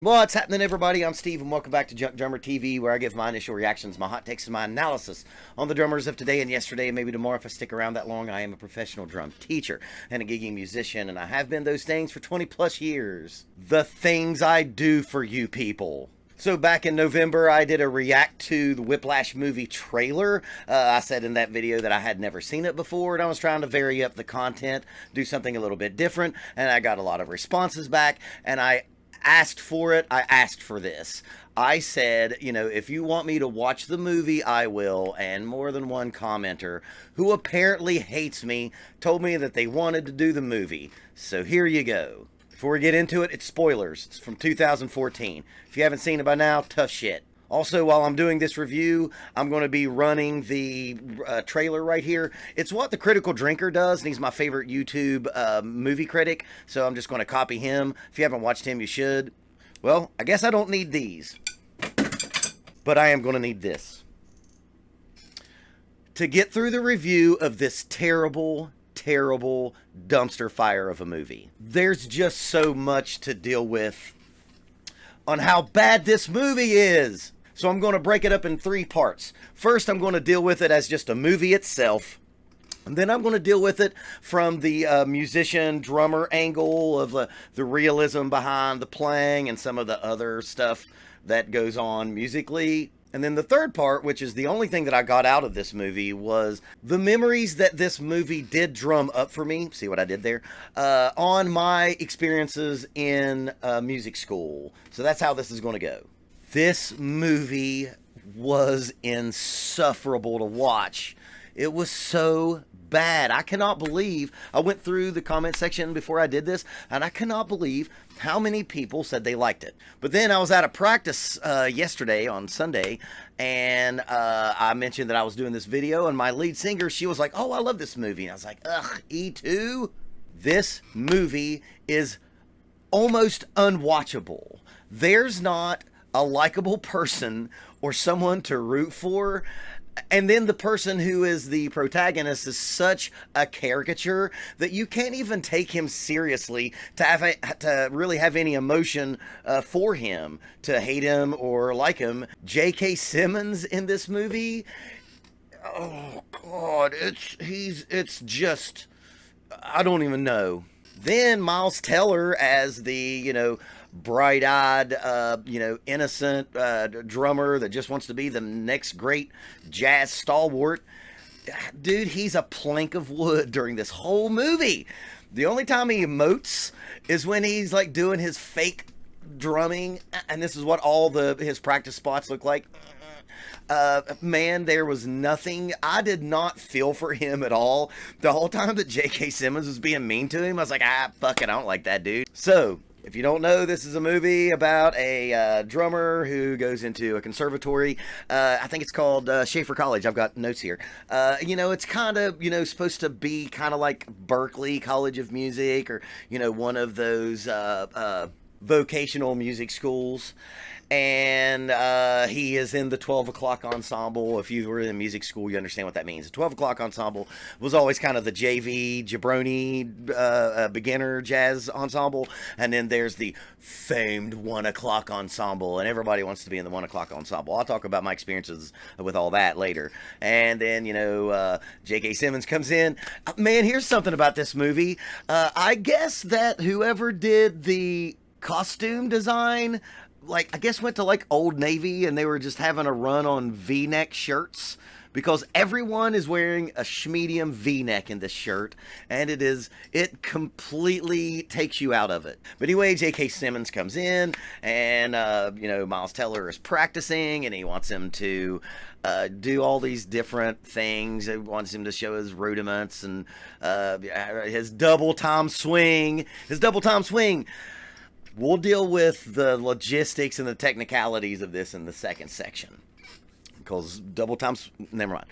What's happening, everybody? I'm Steve, and welcome back to Junkdrummer TV, where I give my initial reactions, my hot takes, and my analysis on the drummers of today and yesterday, and maybe tomorrow if I stick around that long. I am a professional drum teacher and a gigging musician, and I have been those things for 20 plus years. The things I do for you people. So back in November, I did a react to the Whiplash movie trailer. I said in that video that I had never seen it before, and I was trying to vary up the content, do something a little bit different, and I got a lot of responses back, and I asked for it. I asked for this. I said, if you want me to watch the movie, I will. And more than one commenter who apparently hates me told me that they wanted to do the movie. So here you go. Before we get into it, it's spoilers. It's from 2014. If you haven't seen it by now, tough shit. Also, while I'm doing this review, I'm going to be running the trailer right here. It's what the Critical Drinker does, and he's my favorite YouTube movie critic, so I'm just going to copy him. If you haven't watched him, you should. Well, I guess I don't need these, but I am going to need this to get through the review of this terrible dumpster fire of a movie. There's just so much to deal with on how bad this movie is. So I'm going to break it up in three parts. First, I'm going to deal with it as just a movie itself. And then I'm going to deal with it from the musician, drummer angle of the realism behind the playing and some of the other stuff that goes on musically. And then the third part, which is the only thing that I got out of this movie, was the memories that this movie did drum up for me. See what I did there? On my experiences in music school. So that's how this is going to go. This movie was insufferable to watch. It was so bad. I cannot believe, I went through the comment section before I did this, and I cannot believe how many people said they liked it. But then I was at a practice yesterday on Sunday, and I mentioned that I was doing this video, and my lead singer, she was like, "Oh, I love this movie." And I was like, ugh, E2? This movie is almost unwatchable. There's not a likable person or someone to root for. And then the person who is the protagonist is such a caricature that you can't even take him seriously to really have any emotion for him, to hate him or like him. J.K. Simmons in this movie, oh God, it's just, I don't even know. Then Miles Teller as the, bright-eyed, innocent drummer that just wants to be the next great jazz stalwart. Dude, he's a plank of wood during this whole movie. The only time he emotes is when he's like doing his fake drumming, and this is what all his practice spots look like. Man, there was nothing. I did not feel for him at all. The whole time that J.K. Simmons was being mean to him, I was like, fuck it, I don't like that dude. So, if you don't know, this is a movie about a drummer who goes into a conservatory. I think it's called Schaefer College. I've got notes here. It's kind of, supposed to be kind of like Berklee College of Music, or, one of those vocational music schools. And he is in the 12 o'clock ensemble. If you were in music school, you understand what that means. The 12 o'clock ensemble was always kind of the JV, jabroni, beginner jazz ensemble. And then there's the famed 1 o'clock ensemble. And everybody wants to be in the 1 o'clock ensemble. I'll talk about my experiences with all that later. And then, J.K. Simmons comes in. Man, here's something about this movie. I guess that whoever did the costume design, I guess went to Old Navy, and they were just having a run on V-neck shirts, because everyone is wearing a schmedium V-neck in this shirt, and it completely takes you out of it. But anyway, J.K. Simmons comes in, and Miles Teller is practicing, and he wants him to do all these different things. He wants him to show his rudiments and his double time swing. We'll deal with the logistics and the technicalities of this in the second section, because double times, never mind.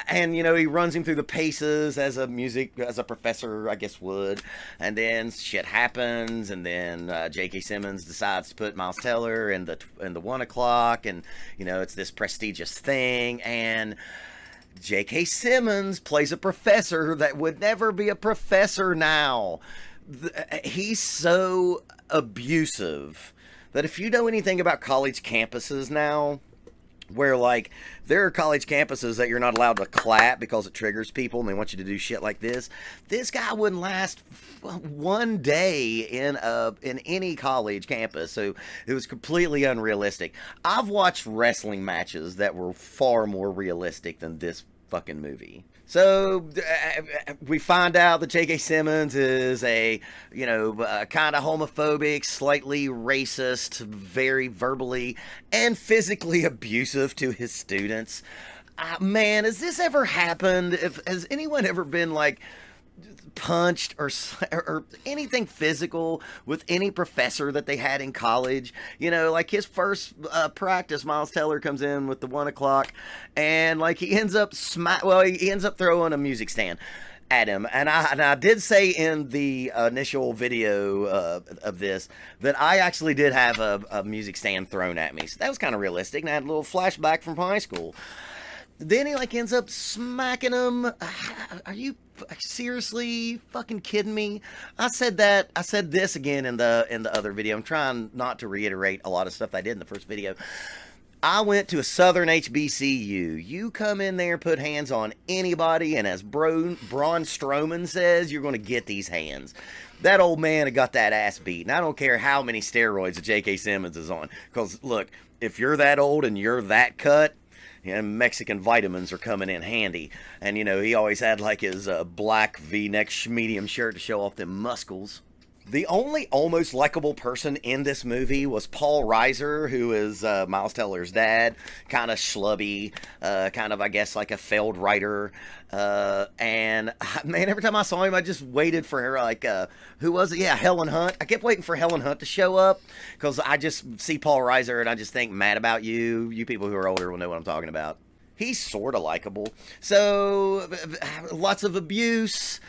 And, he runs him through the paces as a professor, I guess, would. And then shit happens, and then J.K. Simmons decides to put Miles Teller in the 1 o'clock, and, it's this prestigious thing, and J.K. Simmons plays a professor that would never be a professor now. He's so abusive that if you know anything about college campuses now, where like there are college campuses that you're not allowed to clap because it triggers people and they want you to do shit like this. This guy wouldn't last one day in any college campus, so it was completely unrealistic. I've watched wrestling matches that were far more realistic than this fucking movie. So we find out that J.K. Simmons is a, kind of homophobic, slightly racist, very verbally and physically abusive to his students. Man, has this ever happened? Has anyone ever been like punched or anything physical with any professor that they had in college? Like his first practice, Miles Teller comes in with the 1 o'clock, and like he ends up throwing a music stand at him. And I did say in the initial video of this that I actually did have a music stand thrown at me, so that was kind of realistic, and I had a little flashback from high school. Then he like ends up smacking him. Are you seriously fucking kidding me? I said this again in the other video. I'm trying not to reiterate a lot of stuff I did in the first video. I went to a Southern HBCU. You come in there, put hands on anybody, and as Braun Strowman says, you're going to get these hands. That old man had got that ass beat, and I don't care how many steroids J.K. Simmons is on. Because, look, if you're that old and you're that cut, Mexican vitamins are coming in handy. And, he always had, like, his black V-neck medium shirt to show off them muscles. The only almost likable person in this movie was Paul Reiser, who is Miles Teller's dad. Kind of schlubby, kind of, I guess, like a failed writer. And, man, every time I saw him, I just waited for her, like, who was it? Yeah, Helen Hunt. I kept waiting for Helen Hunt to show up, because I just see Paul Reiser, and I just think, mad about you. You people who are older will know what I'm talking about. He's sort of likable. So, lots of abuse.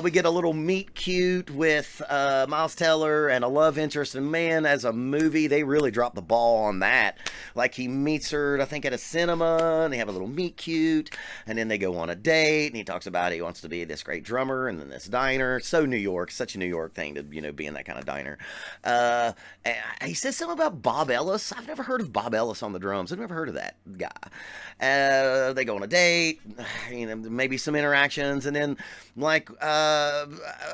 We get a little meet cute with Miles Teller and a love interest. And man, as a movie, they really dropped the ball on that. Like, he meets her, I think, at a cinema, and they have a little meet cute. And then they go on a date, and he talks about he wants to be this great drummer and then this diner. So New York, such a New York thing to, be in that kind of diner. He says something about Bob Ellis. I've never heard of Bob Ellis on the drums. I've never heard of that guy. They go on a date, maybe some interactions, and then, like,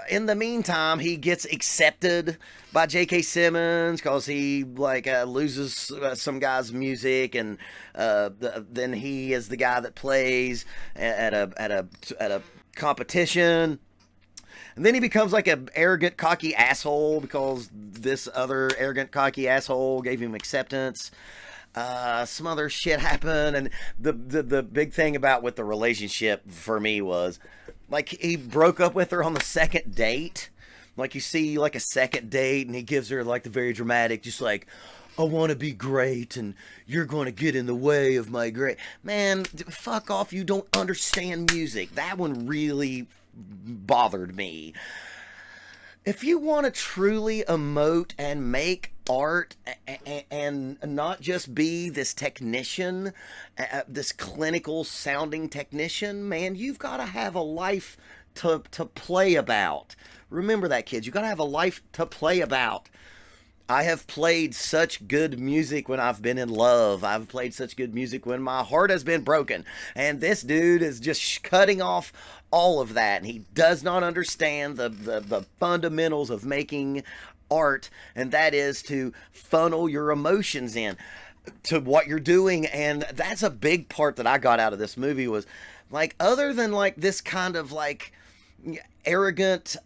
in the meantime, he gets accepted by J.K. Simmons because he, like, loses some guy's music, and then he is the guy that plays at a competition. And then he becomes like an arrogant, cocky asshole because this other arrogant, cocky asshole gave him acceptance. Some other shit happened, and the big thing with the relationship for me was, like, he broke up with her on the second date. Like, you see, like, a second date, and he gives her, like, the very dramatic, just like, I want to be great, and you're going to get in the way of my great. Man, fuck off, you don't understand music. That one really bothered me. If you want to truly emote and make art and not just be this technician, this clinical sounding technician, man, you've got to have a life to play about. Remember that, kids. You've got to have a life to play about. I have played such good music when I've been in love. I've played such good music when my heart has been broken. And this dude is just cutting off all of that. And he does not understand the fundamentals of making art. And that is to funnel your emotions in to what you're doing. And that's a big part that I got out of this movie was, like, other than, like, this kind of, like, arrogant,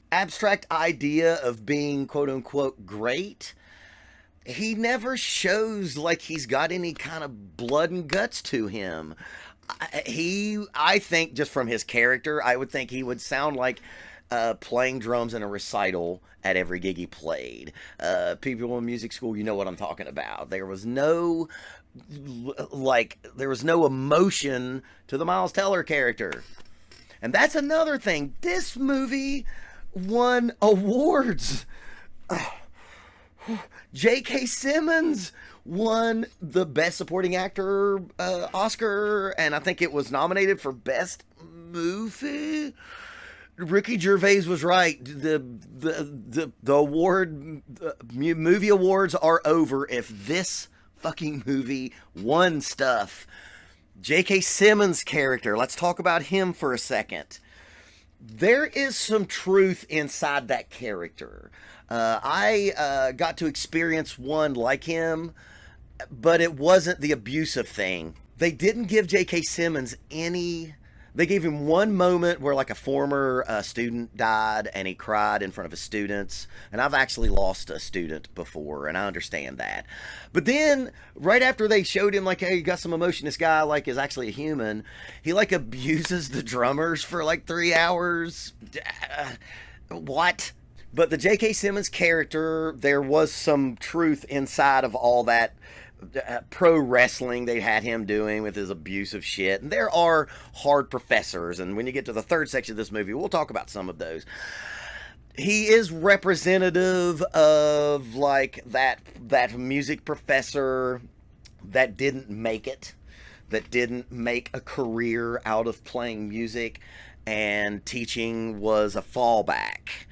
abstract idea of being quote-unquote great, he never shows like he's got any kind of blood and guts to him. I think, just from his character, I would think he would sound like playing drums in a recital at every gig he played. People in music school, you know what I'm talking about. There was no emotion to the Miles Teller character. And that's another thing. This movie won awards. J.K. Simmons won the Best Supporting Actor Oscar, and I think it was nominated for Best Movie. Ricky Gervais was right. The award, movie awards are over if this fucking movie won stuff. J.K. Simmons' character, let's talk about him for a second. There is some truth inside that character. I got to experience one like him, but it wasn't the abusive thing. They didn't give J.K. Simmons any. They gave him one moment where like a former student died and he cried in front of his students. And I've actually lost a student before, and I understand that. But then right after they showed him like, hey, you got some emotion, this guy like is actually a human, he like abuses the drummers for like 3 hours. What? But the J.K. Simmons character, there was some truth inside of all that pro wrestling they had him doing with his abusive shit. And there are hard professors, and when you get to the third section of this movie, we'll talk about some of those. He is representative of like that music professor that didn't make it, that didn't make a career out of playing music, and teaching was a fallback.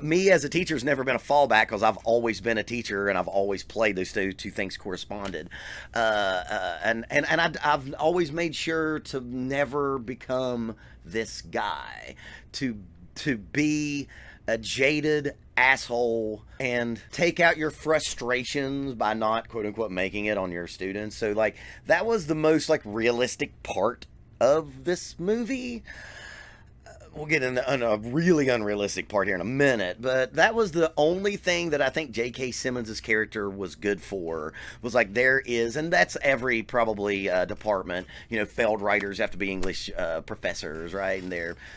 Me as a teacher has never been a fallback because I've always been a teacher and I've always played. Those two things corresponded. And I've always made sure to never become this guy, to be a jaded asshole and take out your frustrations by not quote unquote making it on your students. So like that was the most like realistic part of this movie. We'll get into a really unrealistic part here in a minute, but that was the only thing that I think J.K. Simmons' character was good for, was like there is, and that's every probably department, you know, failed writers have to be English professors, right? And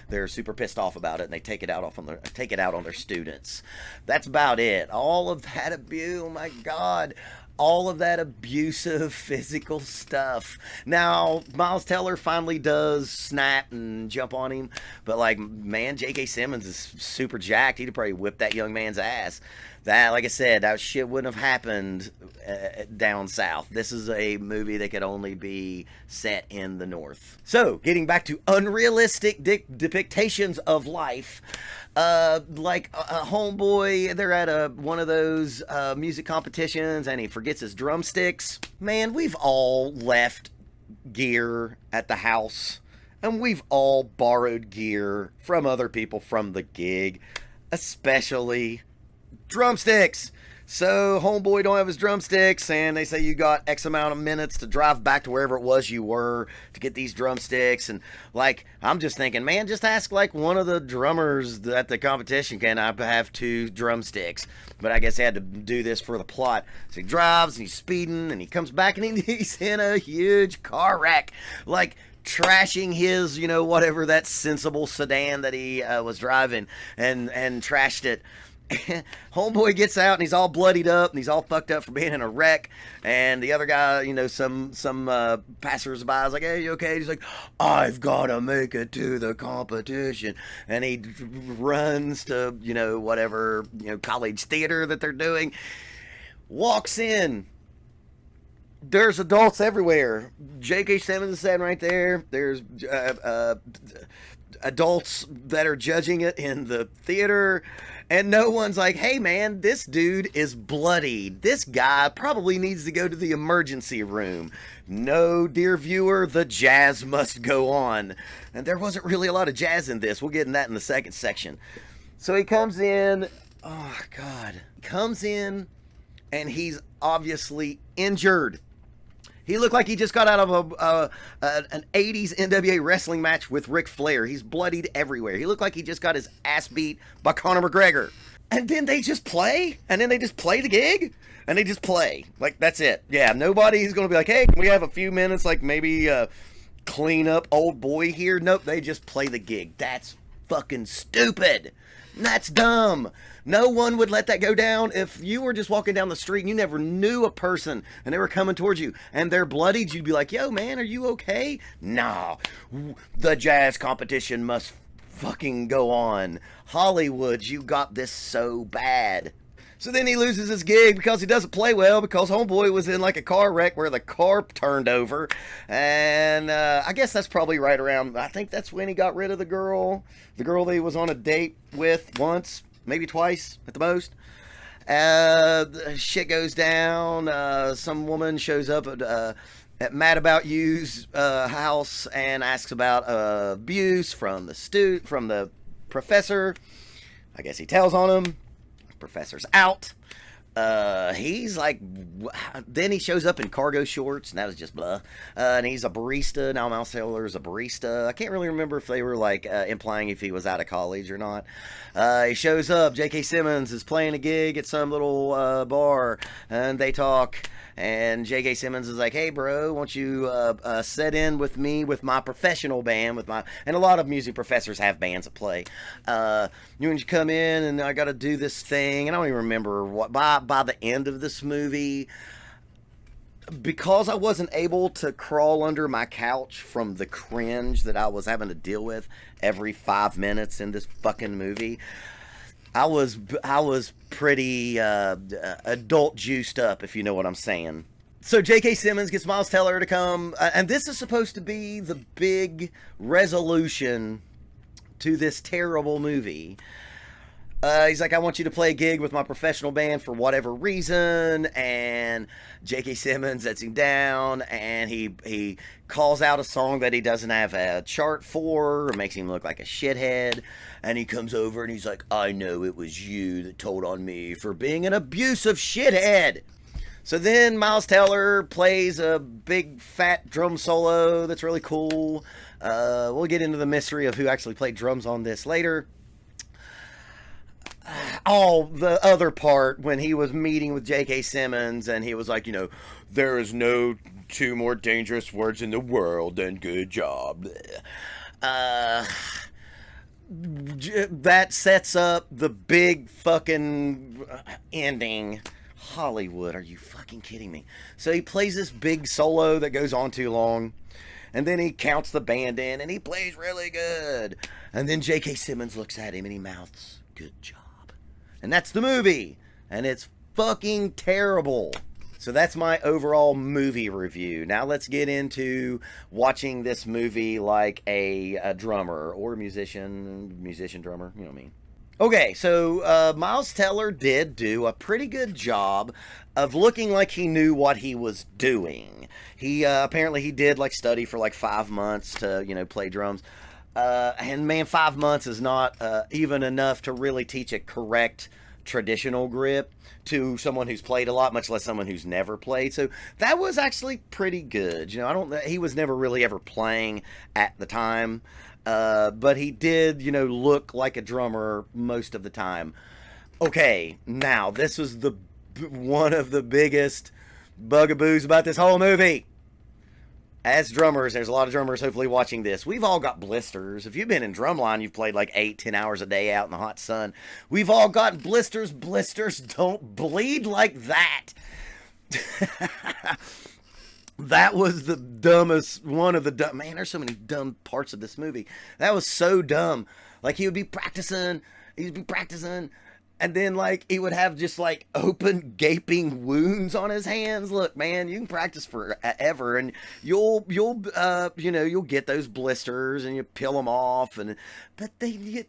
they're super pissed off about it, and they take it out on their students. That's about it. All of that abuse, oh my God. All of that abusive physical stuff. Now, Miles Teller finally does snap and jump on him, but like, man, J.K. Simmons is super jacked. He'd probably whip that young man's ass. That, like I said, that shit wouldn't have happened down south. This is a movie that could only be set in the north. So, getting back to unrealistic depictions of life, like a homeboy, they're at one of those music competitions and he forgets his drumsticks. Man, we've all left gear at the house, and we've all borrowed gear from other people from the gig, especially drumsticks. So homeboy don't have his drumsticks, and they say you got X amount of minutes to drive back to wherever it was you were to get these drumsticks. And like, I'm just thinking, man, just ask like one of the drummers at the competition, can I have 2 drumsticks? But I guess he had to do this for the plot. So he drives and he's speeding and he comes back and he's in a huge car wreck, like trashing his, you know, whatever that sensible sedan that he was driving, and trashed it. Homeboy gets out and he's all bloodied up and he's all fucked up for being in a wreck, and the other guy, you know, some passersby is like, hey, you okay? He's like, I've gotta make it to the competition, and he runs to, you know, whatever, you know, college theater that they're doing, walks in. There's adults everywhere. J.K. Simmons is sitting right there. There's adults that are judging it in the theater, and no one's like, hey man, this dude is bloodied. This guy probably needs to go to the emergency room. No, dear viewer, the jazz must go on. And there wasn't really a lot of jazz in this. We'll get in that in the second section. So he comes in, oh God, he comes in and he's obviously injured. He looked like he just got out of an 80s NWA wrestling match with Ric Flair. He's bloodied everywhere. He looked like he just got his ass beat by Conor McGregor. And then they just play? And then they just play the gig? And they just play. Like, that's it. Yeah, nobody's going to be like, hey, can we have a few minutes, like maybe clean up old boy here? Nope, they just play the gig. That's fucking stupid. That's dumb. No one would let that go down. If you were just walking down the street and you never knew a person and they were coming towards you and they're bloodied, you'd be like, yo, man, are you okay? Nah, the jazz competition must fucking go on. Hollywood, you got this so bad. So then he loses his gig because he doesn't play well because homeboy was in like a car wreck where the car turned over. And I guess that's probably right around, I think that's when he got rid of the girl that he was on a date with once, maybe twice at the most. Shit goes down. Some woman shows up at Mad About You's house and asks about abuse from the professor. I guess he tells on him. Professor's out. He's like, then he shows up in cargo shorts, and that was just blah. And he's a barista. Now Miles Teller's a barista. I can't really remember if they were like implying if he was out of college or not. He shows up. J.K. Simmons is playing a gig at some little bar, and they talk. And J.K. Simmons is like, hey, bro, won't you set in with me with my professional band, and a lot of music professors have bands that play. You want you come in, and I got to do this thing. And I don't even remember what, by the end of this movie, because I wasn't able to crawl under my couch from the cringe that I was having to deal with every 5 minutes in this fucking movie, I was pretty adult juiced up, if you know what I'm saying. So J.K. Simmons gets Miles Teller to come, and this is supposed to be the big resolution to this terrible movie. He's like, I want you to play a gig with my professional band for whatever reason, and J.K. Simmons sets him down, and he calls out a song that he doesn't have a chart for, or makes him look like a shithead, and he comes over and he's like, I know it was you that told on me for being an abusive shithead. So then Miles Teller plays a big fat drum solo that's really cool. We'll get into the mystery of who actually played drums on this later. The other part when he was meeting with J.K. Simmons and he was like, there is no two more dangerous words in the world than good job. That sets up the big fucking ending. Hollywood, are you fucking kidding me? So he plays this big solo that goes on too long, and then he counts the band in and he plays really good, and then J.K. Simmons looks at him and he mouths, good job. And that's the movie. And it's fucking terrible. So that's my overall movie review. Now let's get into watching this movie like a drummer or a musician, drummer, you know what I mean. Okay, so Miles Teller did do a pretty good job of looking like he knew what he was doing. He apparently he did like study for like 5 months to, play drums. And man, 5 months is not even enough to really teach a correct traditional grip to someone who's played a lot, much less someone who's never played. So that was actually pretty good. He was never really ever playing at the time, but he did, look like a drummer most of the time. Okay, now this was one of the biggest bugaboos about this whole movie. As drummers, there's a lot of drummers hopefully watching this. We've all got blisters. If you've been in drumline, you've played like 8-10 hours a day out in the hot sun. We've all got blisters. Blisters don't bleed like that. That was the dumbest, one of the dumb. Man, there's so many dumb parts of this movie. That was so dumb. Like he'd be practicing, and then, like, he would have just, like, open, gaping wounds on his hands. Look, man, you can practice forever, and you'll get those blisters, and you peel them off, but they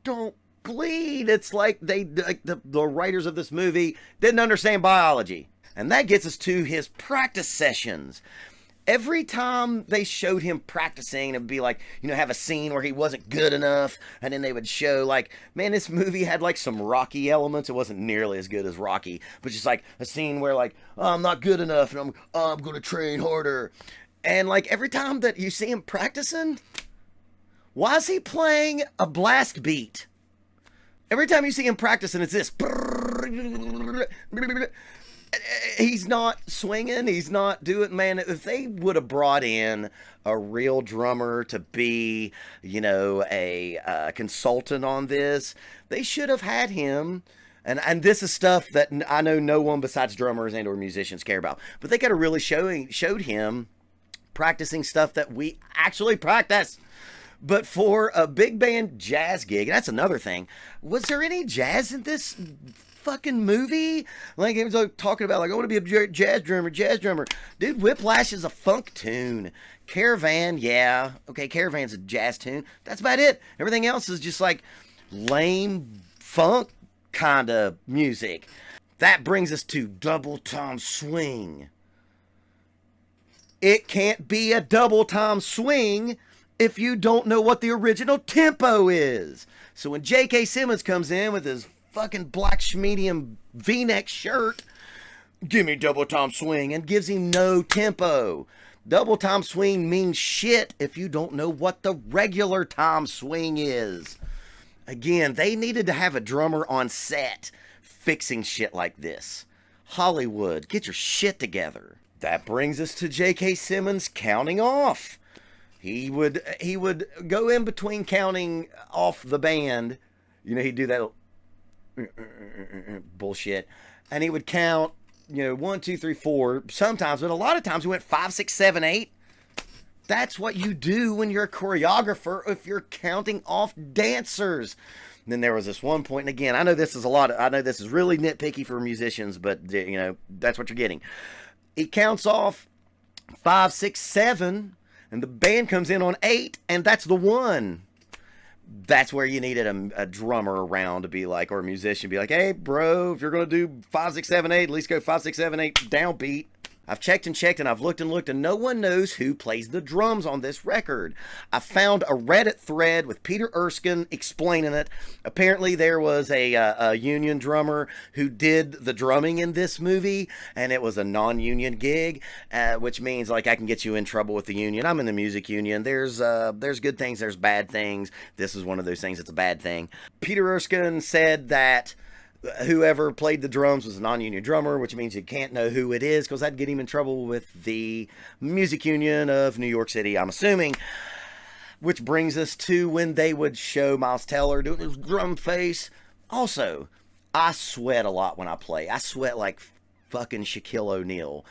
don't bleed. It's like the writers of this movie didn't understand biology. And that gets us to his practice sessions. Every time they showed him practicing, it would be like, have a scene where he wasn't good enough, and then they would show, like, man, this movie had, like, some Rocky elements. It wasn't nearly as good as Rocky, but just, like, a scene where, like, I'm not good enough, and I'm going to train harder. And, like, every time that you see him practicing, why is he playing a blast beat? Every time you see him practicing, it's this. He's not swinging. He's not doing, man, if they would have brought in a real drummer to be, a consultant on this, they should have had him. And this is stuff that I know no one besides drummers and or musicians care about. But they could have really showed him practicing stuff that we actually practice. But for a big band jazz gig, and that's another thing, was there any jazz in this fucking movie? Like, it was like talking about, like, I want to be a jazz drummer, jazz drummer. Dude, Whiplash is a funk tune. Caravan, yeah. Okay, Caravan's a jazz tune. That's about it. Everything else is just like lame funk kind of music. That brings us to Double Tom Swing. It can't be a double tom swing if you don't know what the original tempo is. So when J.K. Simmons comes in with his fucking black medium V-neck shirt, give me double tom swing, and gives him no tempo. Double tom swing means shit if you don't know what the regular tom swing is. Again, they needed to have a drummer on set fixing shit like this. Hollywood, get your shit together. That brings us to J.K. Simmons counting off. He would go in between counting off the band. You know, he'd do that bullshit. And he would count, 1, 2, 3, 4 sometimes, but a lot of times he went 5, 6, 7, 8. That's what you do when you're a choreographer if you're counting off dancers. And then there was this one point, and again, I know this is really nitpicky for musicians, but that's what you're getting. He counts off 5, 6, 7, and the band comes in on 8, and that's the 1. That's where you needed a drummer around to be like, or a musician be like, hey, bro, if you're going to do 5, 6, 7, 8, at least go 5, 6, 7, 8 downbeat. I've checked and checked, and I've looked and looked, and no one knows who plays the drums on this record. I found a Reddit thread with Peter Erskine explaining it. Apparently, there was a union drummer who did the drumming in this movie, and it was a non-union gig, which means, like, I can get you in trouble with the union. I'm in the music union. There's good things, there's bad things. This is one of those things that's a bad thing. Peter Erskine said that whoever played the drums was a non-union drummer, which means you can't know who it is, because that'd get him in trouble with the music union of New York City, I'm assuming. Which brings us to when they would show Miles Teller doing his drum face. Also, I sweat a lot when I play. I sweat like fucking Shaquille O'Neal.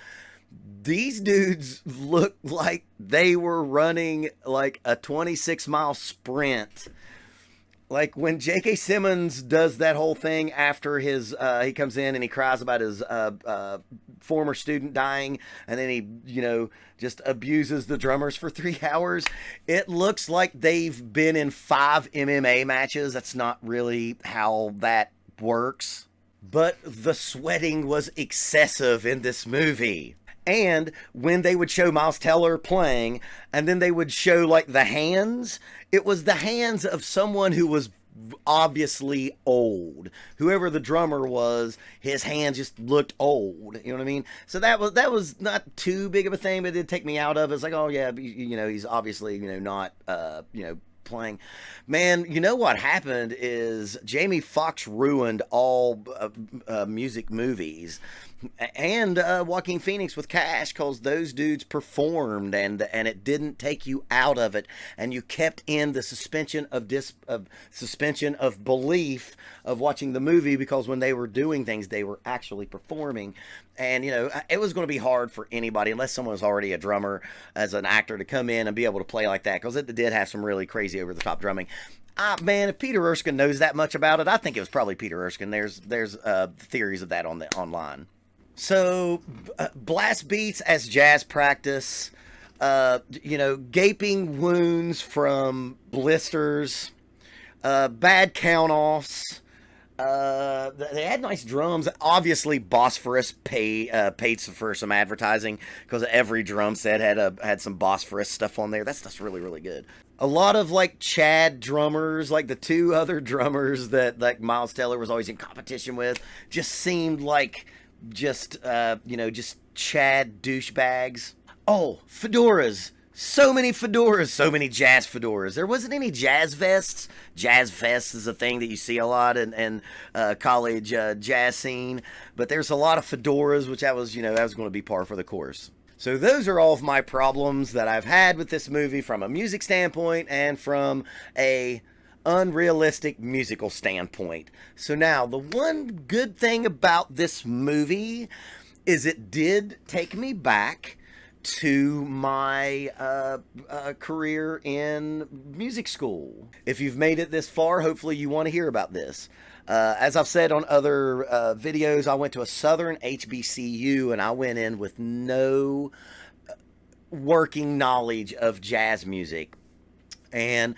These dudes look like they were running like a 26-mile sprint. Like when J.K. Simmons does that whole thing after his, he comes in and he cries about his former student dying, and then he, just abuses the drummers for 3 hours. It looks like they've been in 5 MMA matches. That's not really how that works. But the sweating was excessive in this movie. And when they would show Miles Teller playing, and then they would show like the hands, it was the hands of someone who was obviously old. Whoever the drummer was, his hands just looked old. You know what I mean? So that was not too big of a thing, but it did take me out of it. It's like, oh yeah, he's obviously not playing. Man, you know what happened is Jamie Foxx ruined all music movies and Joaquin Phoenix with Cash, because those dudes performed and it didn't take you out of it, and you kept in the suspension of belief of watching the movie, because when they were doing things they were actually performing. And it was going to be hard for anybody, unless someone was already a drummer, as an actor, to come in and be able to play like that, because it did have some really crazy over the top drumming. Man, if Peter Erskine knows that much about it, I think it was probably Peter Erskine. There's theories of that online. So, blast beats as jazz practice, gaping wounds from blisters, bad count-offs. They had nice drums. Obviously, Bosphorus paid for some advertising, because every drum set had some Bosphorus stuff on there. That stuff's really, really good. A lot of like Chad drummers, like the 2 other drummers that like Miles Teller was always in competition with, just seemed like just Chad douchebags. Oh, fedoras. So many fedoras, so many jazz fedoras. There wasn't any jazz vests. Jazz vests is a thing that you see a lot in college jazz scene. But there's a lot of fedoras, which that was going to be par for the course. So those are all of my problems that I've had with this movie from a music standpoint and from a unrealistic musical standpoint. So now, the one good thing about this movie is it did take me back to my career in music school. If you've made it this far, hopefully you want to hear about this. As I've said on other videos, I went to a Southern HBCU, and I went in with no working knowledge of jazz music. And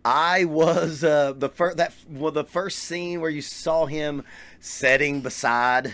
I was the first scene where you saw him sitting beside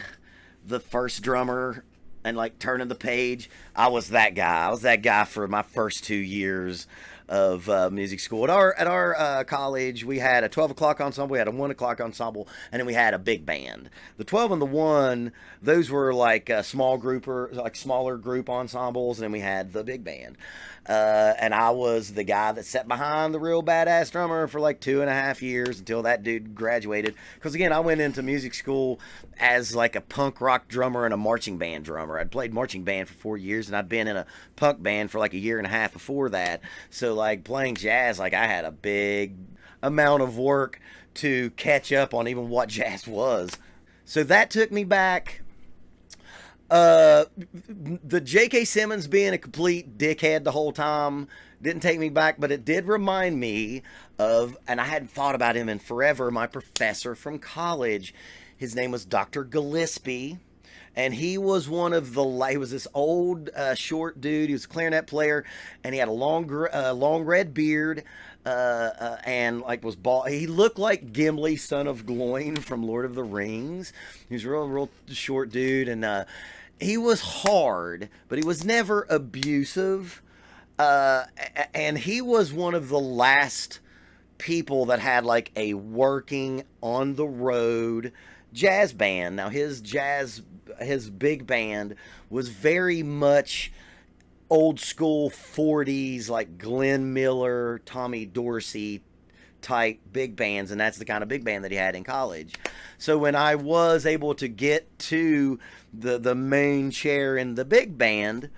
the first drummer and like turning the page. I was that guy. I was that guy for my first 2 years of music school. At our college, we had a 12 o'clock ensemble, we had a 1 o'clock ensemble, and then we had a big band. The 12 and the 1, those were like smaller group ensembles, and then we had the big band. And I was the guy that sat behind the real badass drummer for like 2.5 years until that dude graduated. Because again, I went into music school as like a punk rock drummer and a marching band drummer. I'd played marching band for 4 years, and I'd been in a punk band for like a year and a half before that. So like playing jazz, like I had a big amount of work to catch up on even what jazz was. So that took me back. The J.K. Simmons being a complete dickhead the whole time didn't take me back, but it did remind me of, and I hadn't thought about him in forever, my professor from college. His name was Dr. Gillespie, and he was he was this old, short dude. He was a clarinet player, and he had a long red beard, and like was bald. He looked like Gimli, son of Gloin from Lord of the Rings. He was a real short dude, and he was hard, but he was never abusive. And he was one of the last people that had like a working on the road jazz band. Now his big band was very much old school 40s, like Glenn Miller, Tommy Dorsey type big bands, and that's the kind of big band that he had in college. So when I was able to get to the main chair in the big band,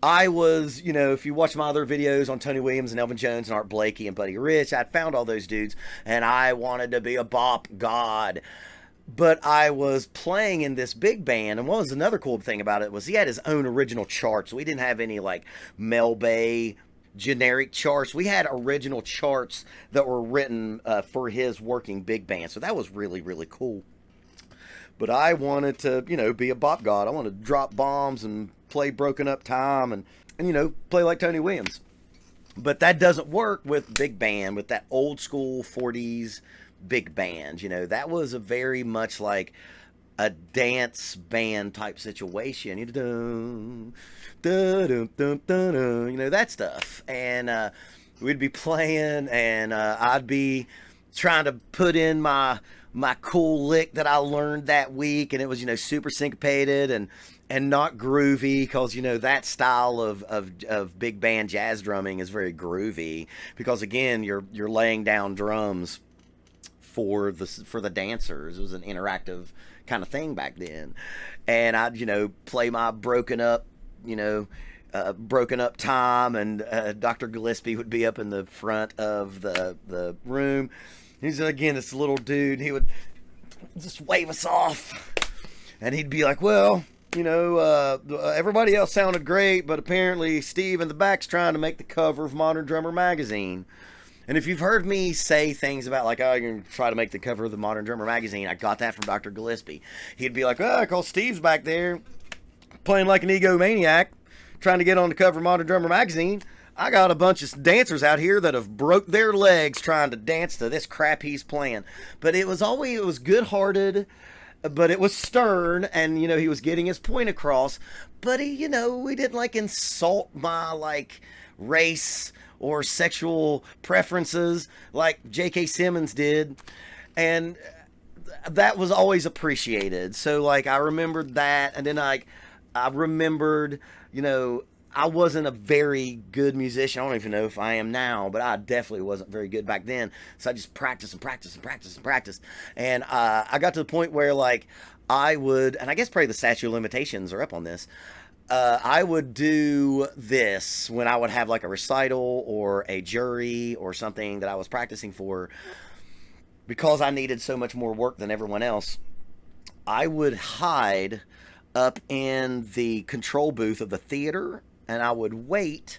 I was, if you watch my other videos on Tony Williams and Elvin Jones and Art Blakey and Buddy Rich, I'd found all those dudes, and I wanted to be a bop god. But I was playing in this big band, and what was another cool thing about it was he had his own original charts. We didn't have any like Mel Bay generic charts. We had original charts that were written for his working big band. So that was really, really cool. But I wanted to, be a bop god. I wanted to drop bombs and play Broken Up Time and play like Tony Williams. But that doesn't work with big band, with that old school 40s big band. That was a very much like a dance band type situation. That stuff. And we'd be playing, and I'd be trying to put in my cool lick that I learned that week, and it was super syncopated and not groovy, because that style of big band jazz drumming is very groovy, because again you're laying down drums for the dancers. It was an interactive kind of thing back then. And I'd play my broken up time, and Dr. Gillespie would be up in the front of the room. He's again this little dude. He would just wave us off, and he'd be like, well, everybody else sounded great, but apparently Steve in the back's trying to make the cover of Modern Drummer magazine. And if you've heard me say things about like, oh, you're going to try to make the cover of the Modern Drummer magazine, I got that from Dr. Gillespie. He'd be like, oh, because Steve's back there playing like an egomaniac, trying to get on the cover of Modern Drummer magazine. I got a bunch of dancers out here that have broke their legs trying to dance to this crap he's playing. But it was good-hearted, but it was stern, and, he was getting his point across. But he didn't like insult my like race or sexual preferences like J.K. Simmons did. And that was always appreciated. So like I remembered that, and then I remembered, I wasn't a very good musician. I don't even know if I am now, but I definitely wasn't very good back then. So I just practiced and practiced and practiced and practiced. And I got to the point where like I would, and I guess probably the statute of limitations are up on this, I would do this when I would have like a recital or a jury or something that I was practicing for. Because I needed so much more work than everyone else, I would hide up in the control booth of the theater, and I would wait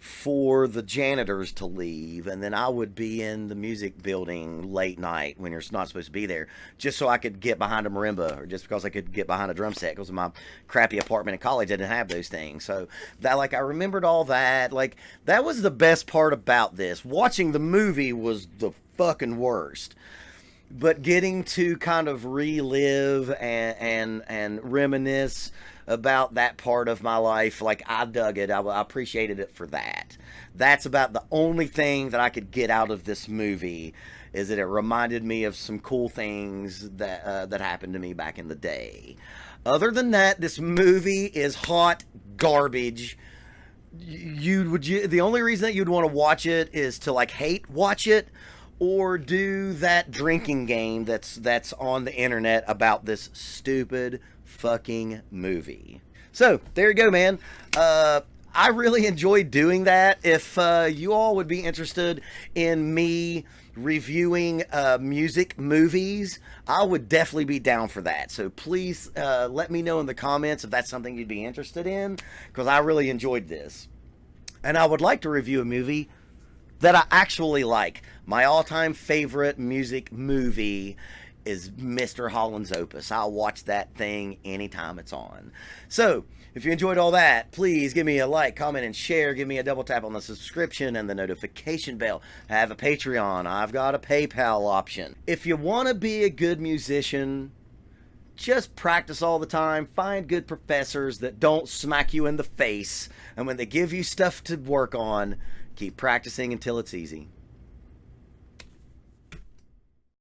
for the janitors to leave, and then I would be in the music building late night when you're not supposed to be there, just so I could get behind a marimba, or just because I could get behind a drum set, because of my crappy apartment in college I didn't have those things. So that, like, I remembered all that. Like, that was the best part about this. Watching the movie was the fucking worst, but getting to kind of relive and reminisce about that part of my life, like, I dug it. I appreciated it for that. That's about the only thing that I could get out of this movie, is that it reminded me of some cool things that happened to me back in the day. Other than that, this movie is hot garbage. The only reason that you'd want to watch it is to, like, hate watch it, or do that drinking game that's on the internet about this stupid fucking movie. So there you go, man. I really enjoyed doing that. If you all would be interested in me reviewing music movies, I would definitely be down for that. So please let me know in the comments if that's something you'd be interested in, because I really enjoyed this. And I would like to review a movie that I actually like. My all-time favorite music movie is Mr. Holland's Opus. I'll watch that thing anytime it's on. So, if you enjoyed all that, please give me a like, comment, and share. Give me a double tap on the subscription and the notification bell. I have a Patreon. I've got a PayPal option. If you want to be a good musician, just practice all the time. Find good professors that don't smack you in the face. And when they give you stuff to work on, keep practicing until it's easy.